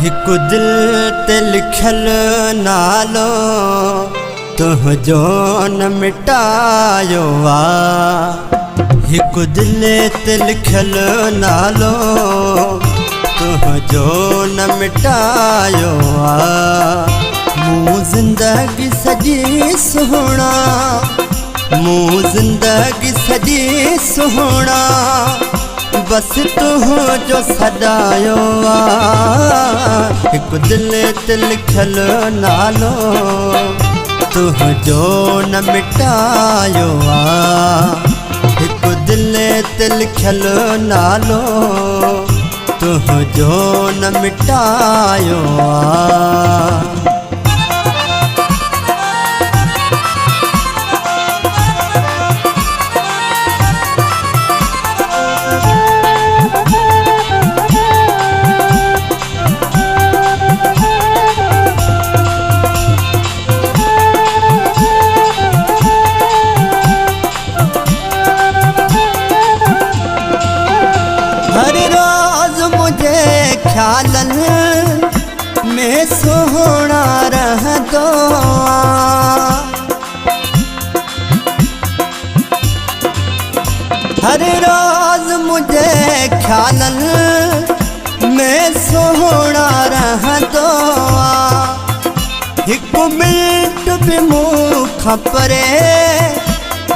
हिकु दिल ते लिखल नालो तुझो न मिटायो आ। हिकु दिल ते लिखल नालो तुझो न मिटायो आ। मूं जिंदगी सजी सुहिणा, मूं जिंदगी सजी सुहिणा, बस तुझो सदायो आ। हिकु दिल ते लिखल नालो तुझो न मिटायो आ। हिकु दिल ते लिखल नालो तुझो न मिटायो आ। हर रोज मुझे ख्यालन में सुहिणा रहंदो आ। हर रोज मुझे ख्यालन में सुहिणा रहंदो आ। हिकु मिंट भी मूं खां परे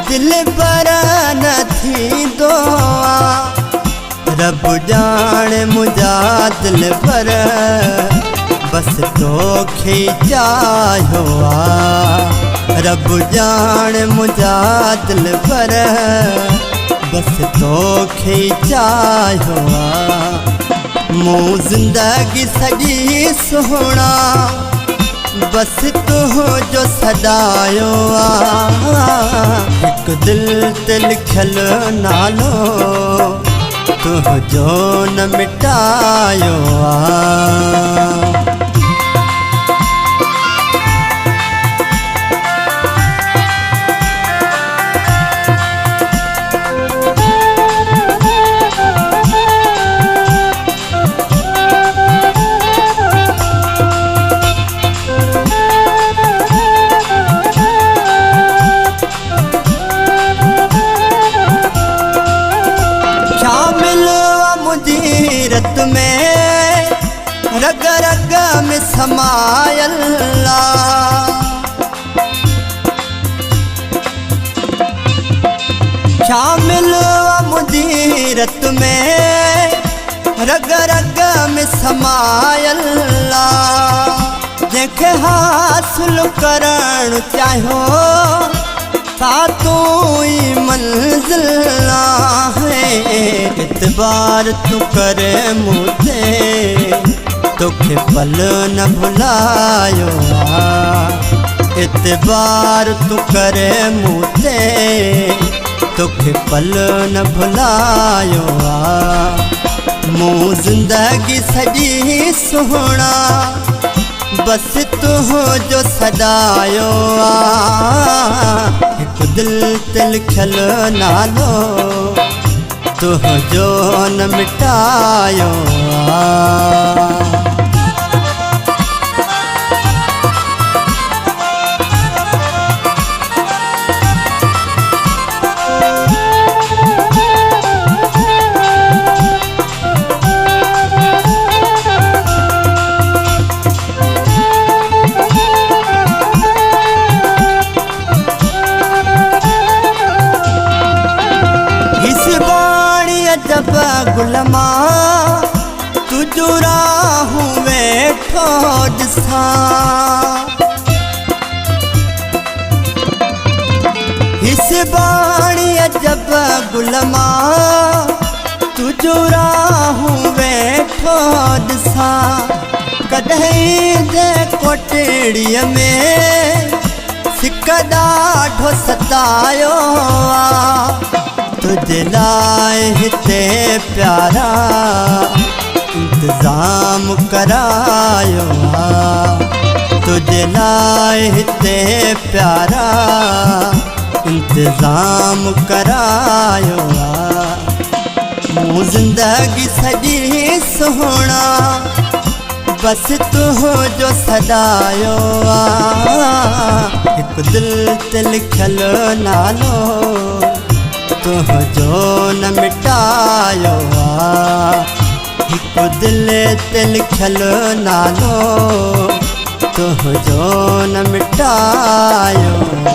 दिल पर न थींदो आ। रब जाने मुझा दिल पर बस तोखे चाहियो आ। रब जाने मुझा दिल पर बस तोखे चाहियो आ। मूं जिंदगी सजी सुहिणा, बस तुझो सदायो आ। हिकु दिल ते लिखल नालो तुझो न मिटायो आ। रत में रग रग में समायल्ला, शामिल मुझी रत में रग रग में समायल्ला। जंहिंखे हासिल करण चाहियो सातों ही मंजिल है। इतबार तू करे मुझे तोखे पल न भुलायो आ। इतबार तू करे मुझे तोखे पल न भुलायो आ। मूं जिंदगी सजी सुहिणा, बस तुझो सदायो आ। हिकु दिल ते लिखल नालो तुझो न मिटायो आ। जब गुलमा तुझो राहूं वेठो ॾिसां, हिस बाणीअ जब गुलमा तुझो राहूं वेठो ॾिसां। कॾहिं जे कोटड़ीअ में सिक ॾाढो सतायो आ। तुझे लाए हिते प्यारा इंतजाम करायो आ। तुझे लाए हिते प्यारा इंतजाम करायो आ। मूं जिंदगी सजी सुहिणा, बस तू जो सदायो एक दिल ते लिखल नालो तू जो न मिटायो एक दिल ते लिखल नालो तू जो न मिटायो।